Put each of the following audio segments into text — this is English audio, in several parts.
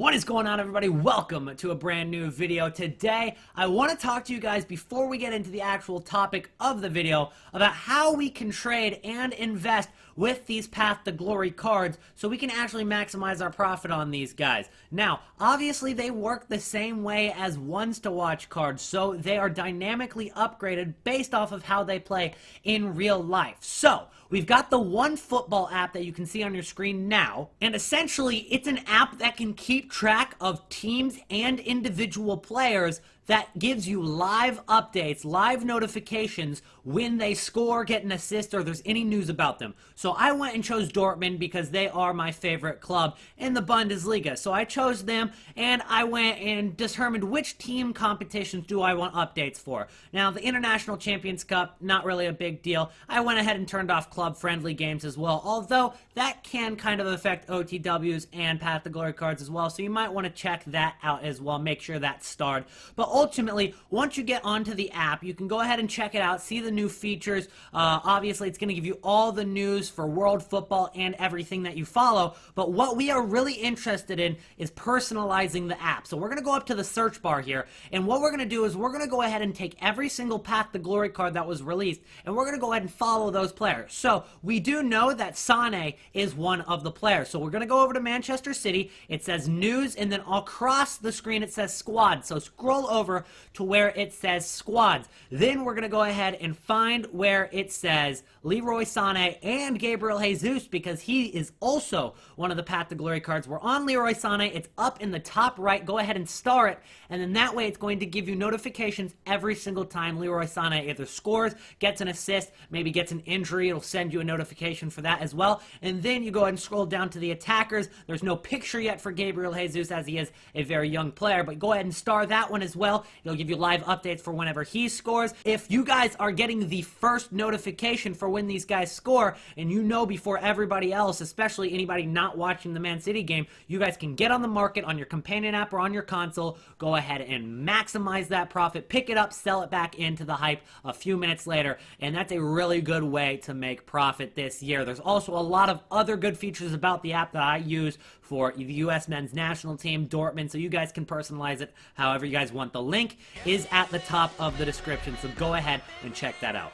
What is going on, everybody? Welcome to a brand new video. Today, I want to talk to you guys before we get into the actual topic of the video about how we can trade and invest with these Path to Glory cards so we can actually maximize our profit on these guys. Now, obviously they work the same way as ones to watch cards, so they are dynamically upgraded based off of how they play in real life. So, we've got the One Football app that you can see on your screen now, and essentially it's an app that can keep track of teams and individual players that gives you live updates, live notifications when they score, get an assist, or there's any news about them. So I went and chose Dortmund because they are my favorite club in the Bundesliga. So I chose them, and I went and determined which team competitions do I want updates for. Now, the International Champions Cup, not really a big deal. I went ahead and turned off club-friendly games as well, although that can kind of affect OTWs and Path to Glory cards as well, so you might want to check that out as well, make sure that's starred. But ultimately, once you get onto the app, you can go ahead and check it out, see the new features. Obviously, it's going to give you all the news for world football and everything that you follow, but what we are really interested in is personalizing the app. So we're going to go up to the search bar here, and what we're going to do is we're going to go ahead and take every single Path to Glory card that was released, and we're going to go ahead and follow those players. So we do know that Sane is one of the players. So we're going to go over to Manchester City. It says news, and then across the screen it says squad. So scroll over to where it says squads. Then we're going to go ahead and find where it says Leroy Sane and Gabriel Jesus, because he is also one of the Path to Glory cards. We're on Leroy Sane. It's up in the top right. Go ahead and star it, and then that way it's going to give you notifications every single time Leroy Sane either scores, gets an assist, maybe gets an injury. It'll send you a notification for that as well. And then you go ahead and scroll down to the attackers. There's no picture yet for Gabriel Jesus as he is a very young player, but go ahead and star that one as well. It'll give you live updates for whenever he scores. If you guys are getting the first notification for when these guys score, and you know before everybody else, especially anybody not watching the Man City game, you guys can get on the market on your companion app or on your console, go ahead and maximize that profit, pick it up, sell it back into the hype a few minutes later, and that's a really good way to make profit this year. There's also a lot of other good features about the app that I use for the U.S. men's national team, Dortmund, so you guys can personalize it however you guys want. The link is at the top of the description, so go ahead and check that out.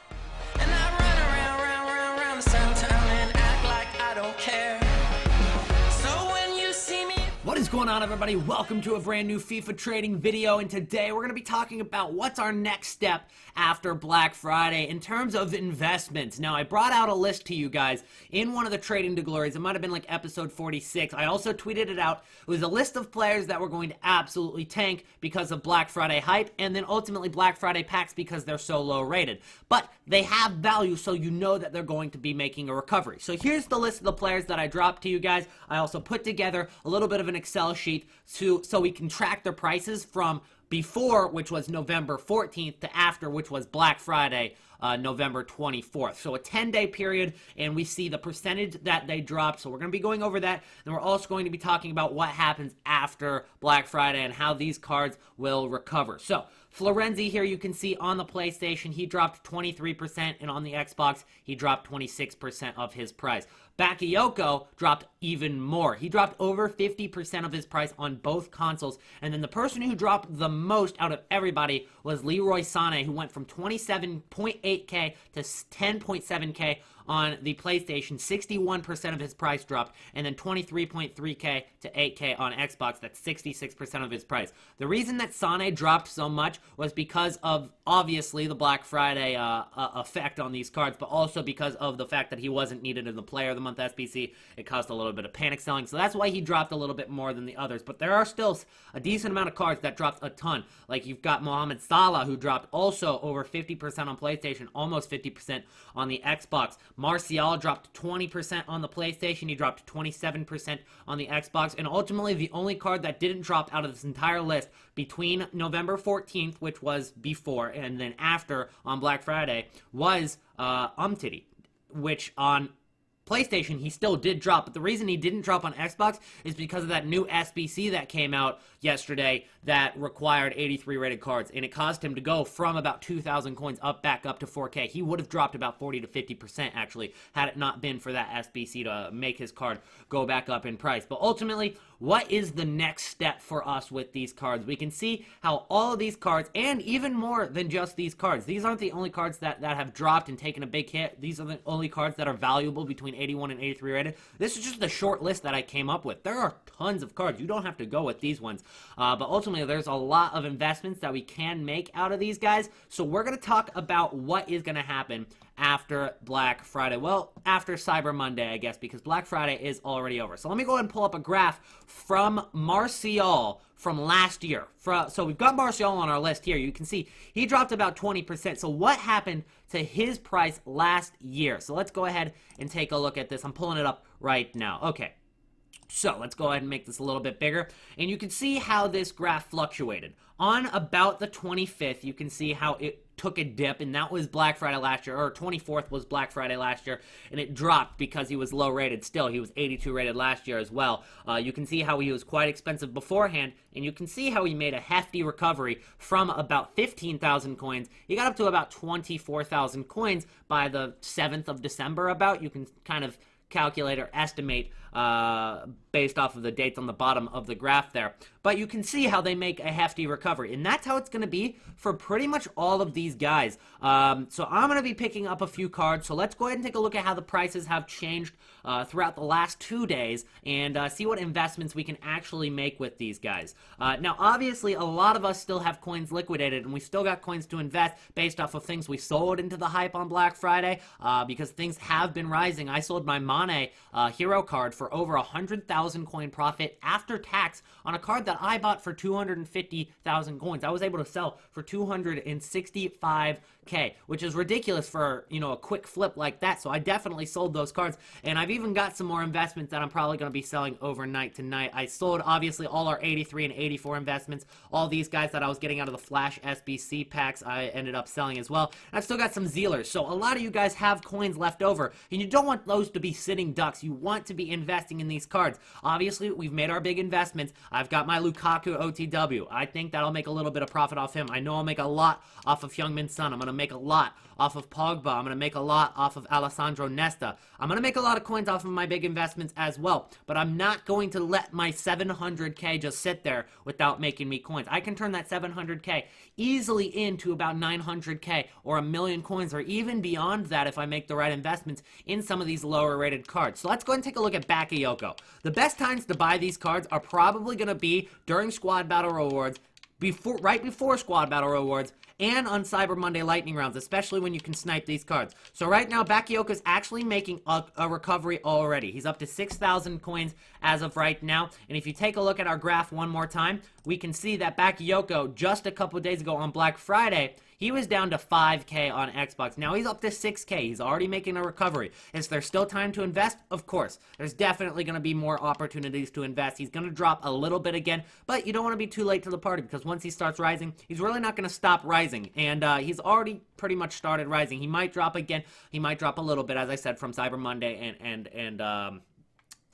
And I run around the town and act like I don't care. So when you see me... What is going on, everybody? Welcome to a brand new FIFA trading video, and today we're going to be talking about what's our next step after Black Friday in terms of investments. Now, I brought out a list to you guys in one of the Trading to Glories. It might have been like episode 46. I also tweeted it out. It was a list of players that were going to absolutely tank because of Black Friday hype, and then ultimately Black Friday packs because they're so low rated. But they have value, so you know that they're going to be making a recovery. So here's the list of the players that I dropped to you guys. I also put together a little bit of an Excel sheet so we can track their prices from before, which was November 14th, to after, which was Black Friday, November 24th. So a 10-day period, and we see the percentage that they dropped. So we're going to be going over that, and we're also going to be talking about what happens after Black Friday and how these cards will recover. So Florenzi here, you can see on the PlayStation, he dropped 23%, and on the Xbox, he dropped 26% of his price. Bakayoko dropped even more. He dropped over 50% of his price on both consoles, and then the person who dropped the most out of everybody was Leroy Sane, who went from 27.8K to 10.7K on the PlayStation. 61% of his price dropped, and then 23.3K to 8K on Xbox. That's 66% of his price. The reason that Sane dropped so much was because of, obviously, the Black Friday effect on these cards, but also because of the fact that he wasn't needed in the Player of the Month SBC. It caused a little bit of panic selling, so that's why he dropped a little bit more than the others. But there are still a decent amount of cards that dropped a ton. Like, you've got Mohamed Salah, who dropped also over 50% on PlayStation, almost 50% on the Xbox. Martial dropped 20% on the PlayStation. He dropped 27% on the Xbox. And ultimately, the only card that didn't drop out of this entire list between November 14th, which was before, and then after on Black Friday, was Umtiti, which on PlayStation, he still did drop, but the reason he didn't drop on Xbox is because of that new SBC that came out yesterday that required 83 rated cards, and it caused him to go from about 2,000 coins back up to 4K. He would have dropped about 40 to 50% actually, had it not been for that SBC to make his card go back up in price. But ultimately, what is the next step for us with these cards. We can see how all of these cards, and even more than just these cards, these aren't the only cards that have dropped and taken a big hit. These are the only cards that are valuable between 81 and 83 rated. This is just the short list that I came up with. There are tons of cards. You don't have to go with these ones. But ultimately, there's a lot of investments that we can make out of these guys. So we're going to talk about what is going to happen after Black Friday. Well, after Cyber Monday, I guess, because Black Friday is already over. So let me go ahead and pull up a graph from Martial from last year. So we've got Martial on our list here. You can see he dropped about 20%. So what happened to his price last year? So let's go ahead and take a look at this. I'm pulling it up right now. Okay. So let's go ahead and make this a little bit bigger. And you can see how this graph fluctuated. On about the 25th, you can see how it took a dip, and that was Black Friday last year, or 24th was Black Friday last year, and it dropped because he was low rated still. He was 82 rated last year as well. You can see how he was quite expensive beforehand, and you can see how he made a hefty recovery from about 15,000 coins. He got up to about 24,000 coins by the 7th of December about. You can kind of calculate or estimate based off of the dates on the bottom of the graph there. But you can see how they make a hefty recovery. And that's how it's going to be for pretty much all of these guys. So I'm going to be picking up a few cards. So let's go ahead and take a look at how the prices have changed throughout the last 2 days and see what investments we can actually make with these guys. Now, obviously, a lot of us still have coins liquidated, and we still got coins to invest based off of things we sold into the hype on Black Friday because things have been rising. I sold my Mane hero card for over 100,000 coin profit after tax on a card that I bought for 250,000 coins. I was able to sell for 265K, which is ridiculous for, you know, a quick flip like that. So I definitely sold those cards, and I've even got some more investments that I'm probably going to be selling overnight tonight. I sold, obviously, all our 83 and 84 investments. All these guys that I was getting out of the Flash SBC packs, I ended up selling as well. And I've still got some Zealers. So a lot of you guys have coins left over, and you don't want those to be sitting ducks. You want to be investing in these cards. Obviously, we've made our big investments. I've got my Lukaku OTW. I think that'll make a little bit of profit off him. I know I'll make a lot off of Heung-min Son. I'm going to make a lot off of Pogba. I'm going to make a lot off of Alessandro Nesta. I'm going to make a lot of coins off of my big investments as well, but I'm not going to let my 700K just sit there without making me coins. I can turn that 700K easily into about 900K or a million coins, or even beyond that if I make the right investments in some of these lower rated cards. So let's go ahead and take a look at Bakayoko. The best times to buy these cards are probably going to be during Squad Battle Rewards, right before Squad Battle Rewards, and on Cyber Monday Lightning Rounds, especially when you can snipe these cards. So right now, Bakayoko's actually making a recovery already. He's up to 6,000 coins as of right now. And if you take a look at our graph one more time, we can see that Bakayoko, just a couple days ago on Black Friday, he was down to 5K on Xbox. Now he's up to 6K. He's already making a recovery. Is there still time to invest? Of course. There's definitely going to be more opportunities to invest. He's going to drop a little bit again, but you don't want to be too late to the party, because once he starts rising, he's really not going to stop rising. And he's already pretty much started rising. He might drop again. He might drop a little bit, as I said, from Cyber Monday and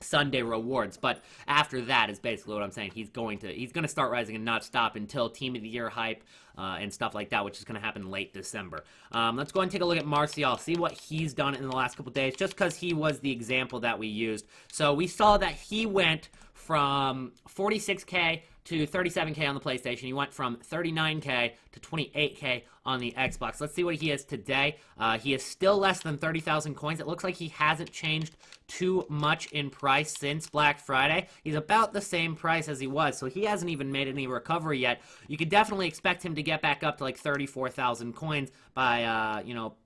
Sunday rewards, but after that is basically what I'm saying. He's going to start rising and not stop until Team of the Year hype and stuff like that, which is going to happen late December. Let's go and take a look at Martial, see what he's done in the last couple days, just because he was the example that we used. So we saw that he went from 46K to 37K on the PlayStation. He went from 39K to 28K on the Xbox. Let's see what he is today. He is still less than 30,000 coins. It looks like he hasn't changed too much in price since Black Friday. He's about the same price as he was, so he hasn't even made any recovery yet. You could definitely expect him to get back up to like 34,000 coins by,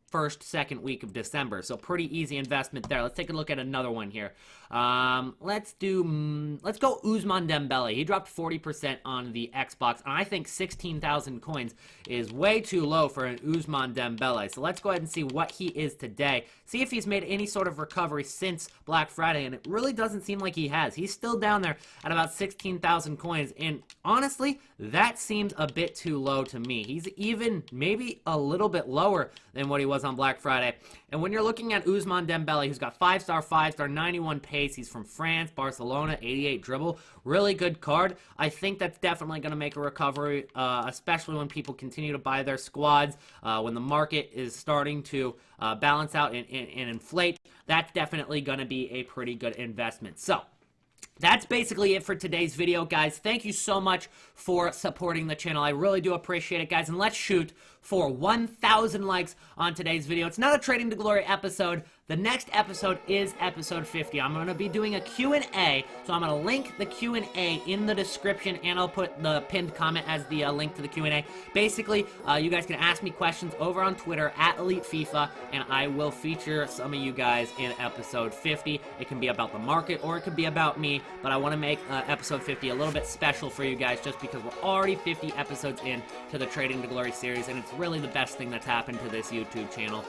first, second week of December. So pretty easy investment there. Let's take a look at another one here. Let's go Ousmane Dembele. He dropped 40% on the Xbox, and I think 16,000 coins is way too low for an Ousmane Dembele. So let's go ahead and see what he is today. See if he's made any sort of recovery since Black Friday, and it really doesn't seem like he has. He's still down there at about 16,000 coins, and honestly, that seems a bit too low to me. He's even maybe a little bit lower than what he was on Black Friday. And when you're looking at Ousmane Dembele, who's got 5-star, 91 pace, he's from France, Barcelona, 88 dribble, really good card. I think that's definitely going to make a recovery, especially when people continue to buy their squads, when the market is starting to balance out and inflate. That's definitely going to be a pretty good investment. So That's basically it for today's video, guys. Thank you so much for supporting the channel. I really do appreciate it, guys. And let's shoot for 1,000 likes on today's video. It's not a Trading to Glory episode. The next episode is episode 50. I'm going to be doing a Q&A, so I'm going to link the Q&A in the description, and I'll put the pinned comment as the link to the Q&A. Basically, you guys can ask me questions over on Twitter at Elite FIFA, and I will feature some of you guys in episode 50. It can be about the market, or it could be about me, but I want to make episode 50 a little bit special for you guys, just because we're already 50 episodes in to the Trading to Glory series, and it's really the best thing that's happened to this YouTube channel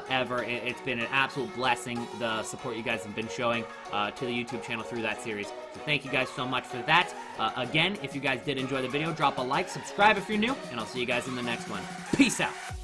ever. It's been an absolute blessing, the support you guys have been showing to the YouTube channel through that series. So thank you guys so much for that. Again, if you guys did enjoy the video, drop a like, subscribe if you're new, and I'll see you guys in the next one. Peace out.